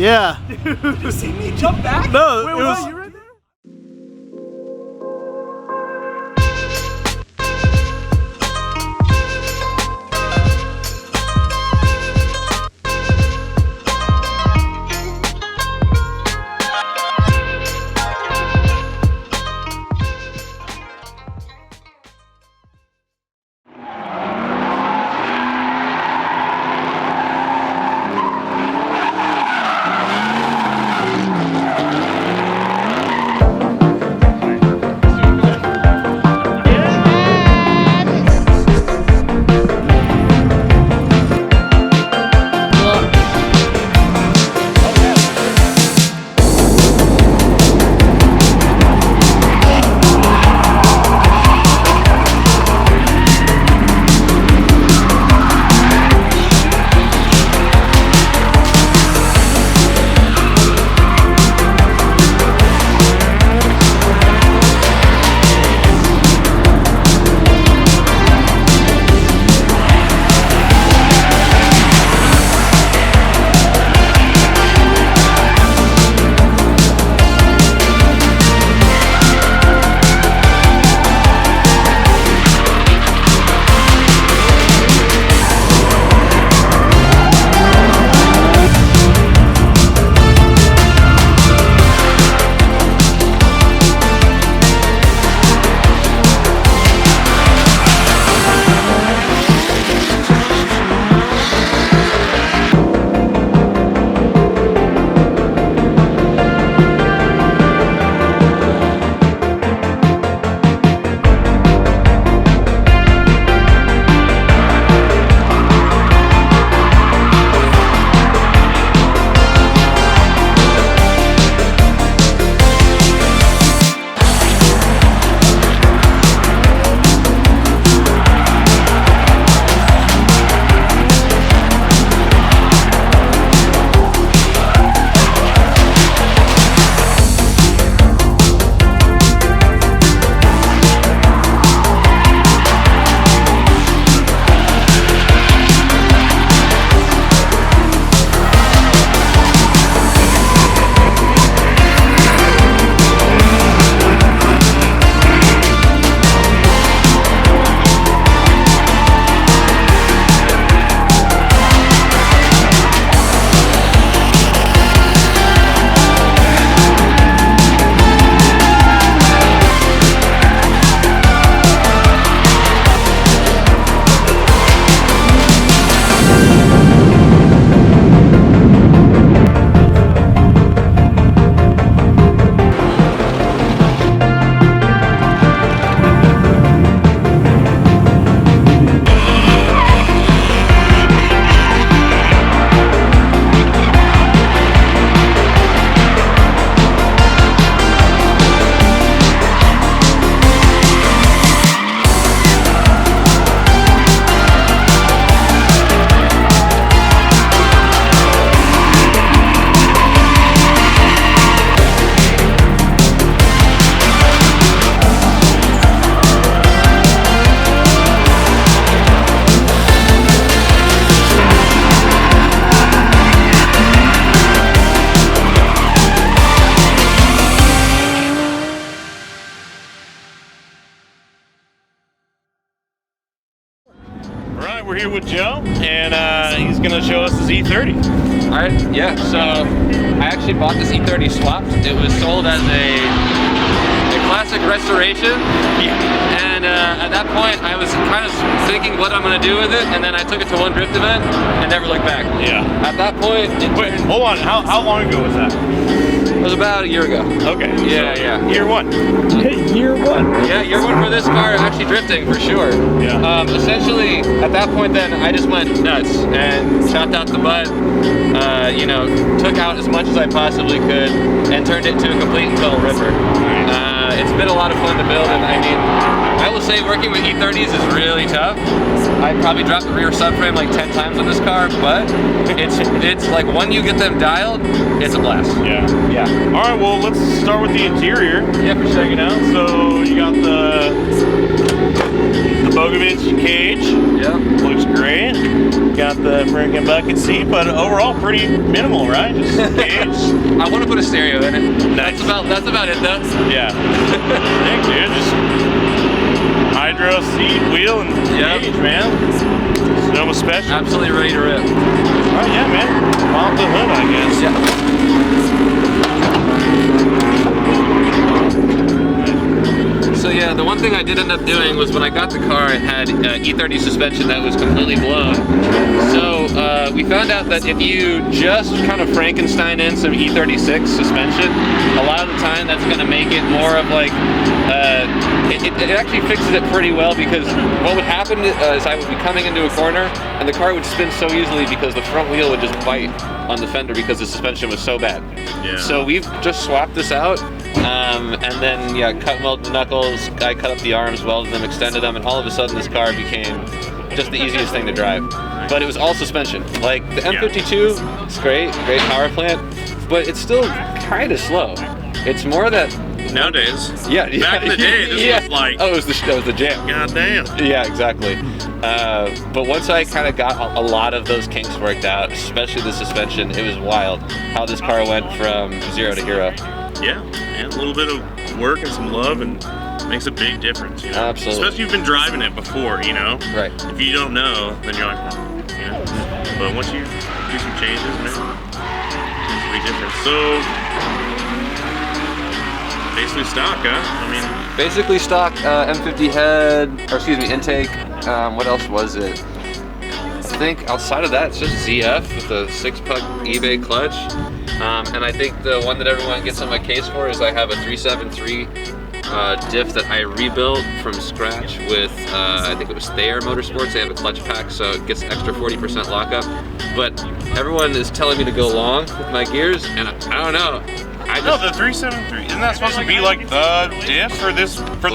Yeah. Dude, did you see me jump back? No, wait, it was. what? You right there? We're here with Joe, and he's going to show us his E30. All right, yeah, so I actually bought this E30 swapped. It was sold as a classic restoration. Yeah. And at that point, I was kind of thinking what I'm going to do with it, and then I took it to one drift event and never looked back. Yeah. At that point... Wait, hold on. How long ago was that? It was about a year ago. Okay. Yeah, so yeah. Year one. Year one. Yeah, year one for this car, actually drifting for sure. Yeah. Essentially, at that point then, I just went nuts and chopped out the butt, you know, took out as much as I possibly could and turned it into a complete and total ripper. It's been a lot of fun to build, and I mean, I will say working with E30s is really tough. I probably dropped the rear subframe like 10 times on this car, but it's like when you get them dialed, it's a blast. Yeah. Yeah. All right, well, let's start with the interior. Yeah, for sure. Check it out. So you got the Bogovich cage. Yeah. Looks great. Got the freaking bucket seat, but overall pretty minimal, right? Just cage. I want to put a stereo in it. Nice. That's about it though. Yeah. Thanks, dude. Just hydro seat, wheel, and cage, man. Sonoma special. Absolutely ready to rip. Oh yeah, man. Pop the hood, I guess. Yeah. So yeah, the one thing I did end up doing was when I got the car, it had E30 suspension that was completely blown. So we found out that if you just kind of Frankenstein in some E36 suspension, a lot of the time that's going to make it more of like, it actually fixes it pretty well, because what would happen is I would be coming into a corner and the car would spin so easily because the front wheel would just bite on the fender because the suspension was so bad. Yeah. So we've just swapped this out. And then, yeah, cut welded the knuckles, I cut up the arms, welded them, extended them, and all of a sudden this car became just the easiest thing to drive. But it was all suspension. Like, the M52, it's great power plant, but it's still kind of slow. It's more that... Nowadays. Yeah. Back in the day, this was like... Oh, that was the jam. God damn. Yeah, exactly. But once I kind of got a lot of those kinks worked out, especially the suspension, it was wild how this car went from 0 to hero. Yeah, and a little bit of work and some love, and makes a big difference, you know? Absolutely. Especially if you've been driving it before, you know? Right. If you don't know, then you're like, you know? But once you do some changes, man, it's a big difference. So, basically stock, huh? I mean... Basically stock M50 head, or excuse me, intake. What else was it? I think outside of that, it's just ZF with the 6-puck eBay clutch. And I think the one that everyone gets on my case for is I have a 373 diff that I rebuilt from scratch with, I think it was Thayer Motorsports. They have a clutch pack, so it gets extra 40% lockup. But everyone is telling me to go long with my gears, and I don't know. No, the 373, isn't that supposed to be like the diff for the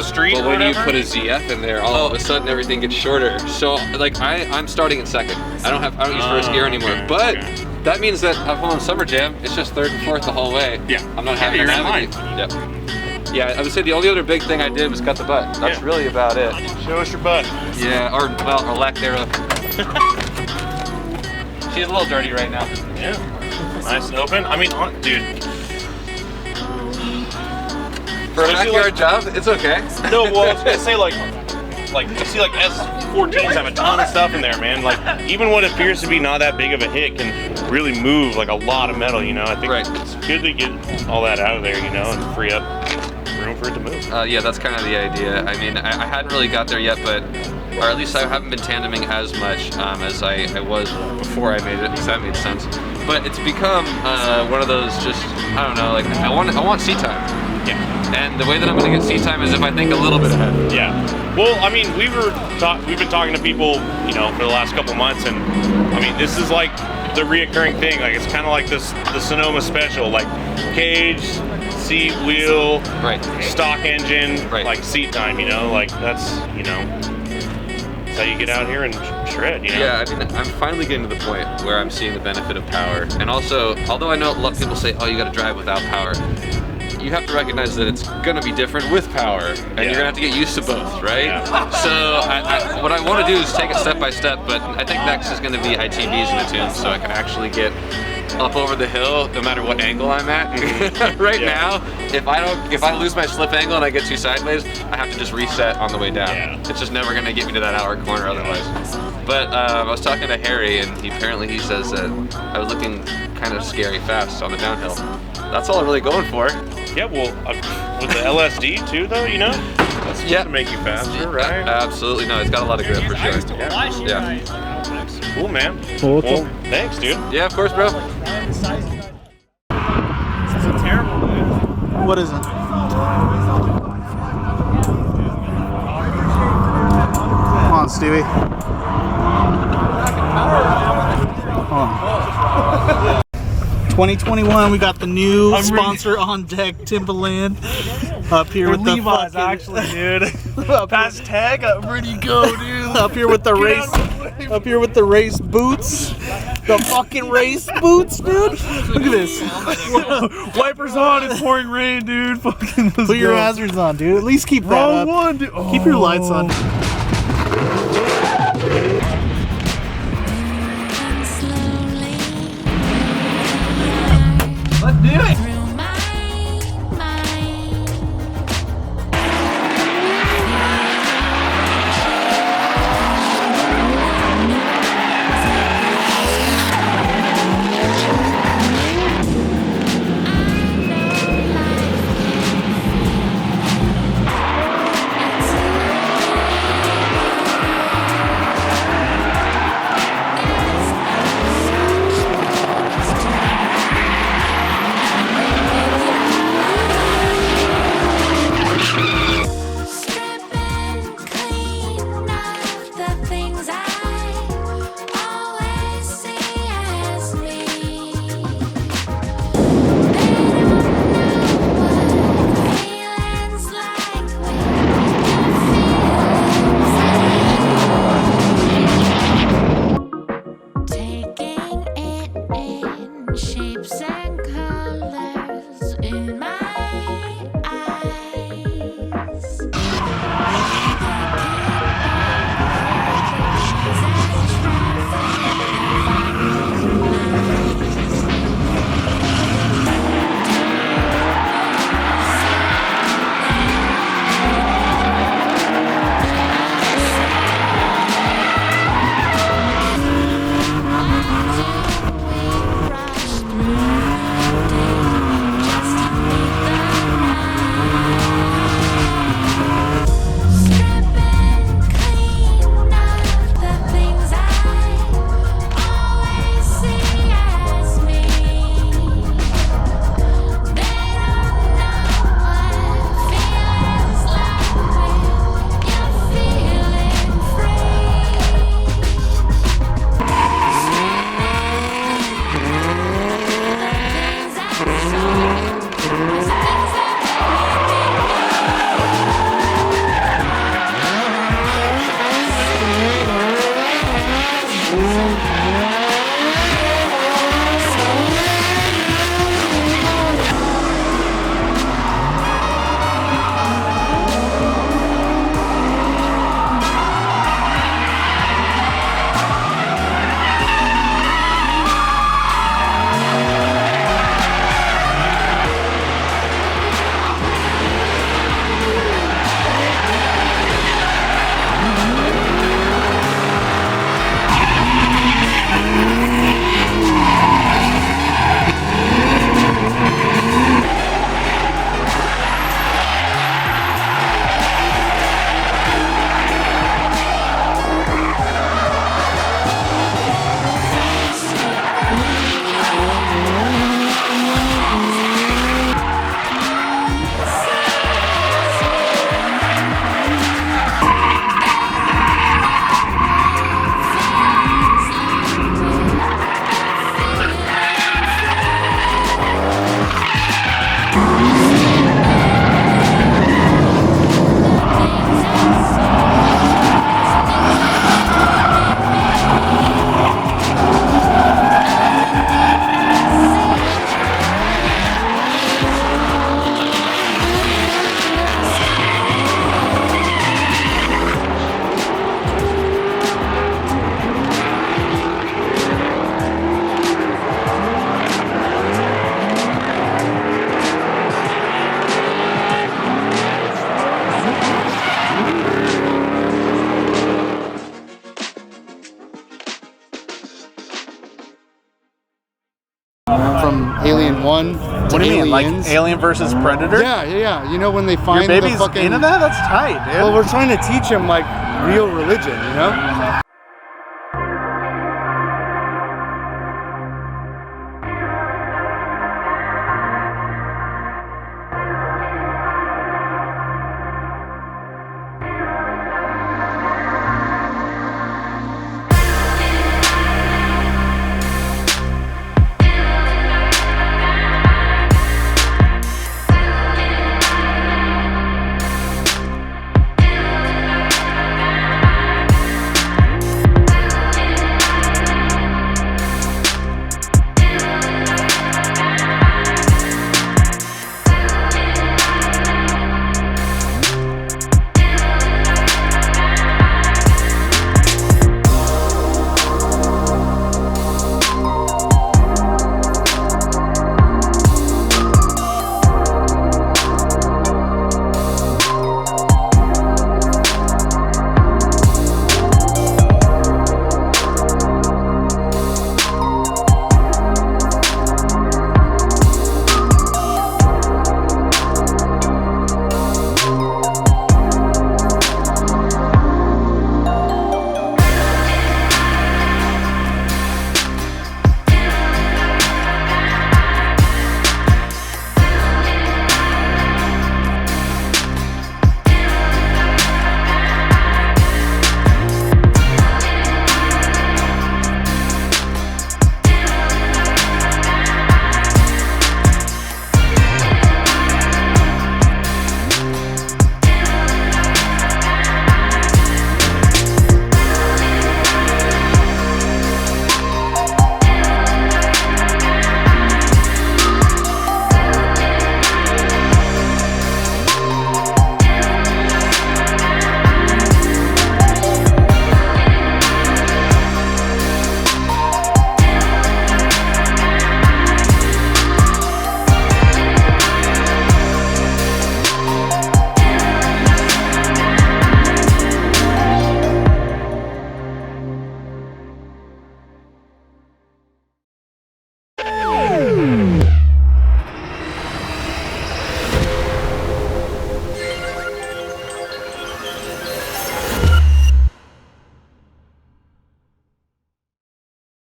street But or when whatever? you put a ZF in there, all of a sudden everything gets shorter. So like I'm starting in second. I don't use first gear anymore. Okay, but okay. that means that if I'm on Summer Jam, it's just third and fourth the whole way. Yeah. I'm not having to you're in navigate. Yep. Yeah, I would say the only other big thing I did was cut the butt. That's really about it. Show us your butt. Yeah, or lack thereof. She's a little dirty right now. Yeah. Nice and open. I mean, dude. For a backyard job, it's okay. No, well, I was gonna say like you see like S14s have a ton of stuff in there, man. Like even what appears to be not that big of a hit can really move like a lot of metal, you know. I think it's good to get all that out of there, you know, and free up room for it to move. Yeah, that's kind of the idea. I mean, I hadn't really got there yet, but, or at least I haven't been tandeming as much as I was before I made it, if that made sense. But it's become one of those just, I don't know, like I want seat time. Yeah. And the way that I'm going to get seat time is if I think a little bit ahead. Yeah. Well, I mean, we've been talking to people, you know, for the last couple months, and I mean, this is like the reoccurring thing. Like it's kind of like the Sonoma special, like cage, seat, wheel, stock engine, like seat time. You know, like that's that's how you get out here and shred. You know. Yeah, I mean, I'm finally getting to the point where I'm seeing the benefit of power, and also, although I know a lot of people say, "Oh, you got to drive without power." You have to recognize that it's going to be different with power, and you're going to have to get used to both, right? Yeah. So what I want to do is take it step by step, but I think next is going to be ITBs in the tune, so I can actually get up over the hill no matter what angle I'm at. Right now, if I lose my slip angle and I get too sideways, I have to just reset on the way down. Yeah. It's just never going to get me to that hour corner otherwise. But I was talking to Harry, and he says that I was looking kind of scary fast on the downhill. That's all I'm really going for. Yeah, well, with the LSD too, though, you know? That's supposed to make you faster, right? Absolutely, no, it's got a lot of grip for sure. Yeah. Cool, man. Well, thanks, dude. Yeah, of course, bro. This is a terrible move. What is it? Come on, Stewie. Hold on. 2021, we got the new sponsor on deck, Timberland. Up here with the Levi's, fucking, actually, dude. Past tag, where do you go, dude? up here with the race, up here with the race boots, the fucking race boots, dude. Look at this. Wipers on, it's pouring rain, dude. Fucking Put your hazards on, dude. At least keep that up. One, dude. Keep your lights on. Let's do it. from Alien 1 to What do you mean, like Aliens. Alien versus Predator? Yeah. You know when they Your find baby's the fucking... into that? That's tight, dude. Well, we're trying to teach him like real religion, you know?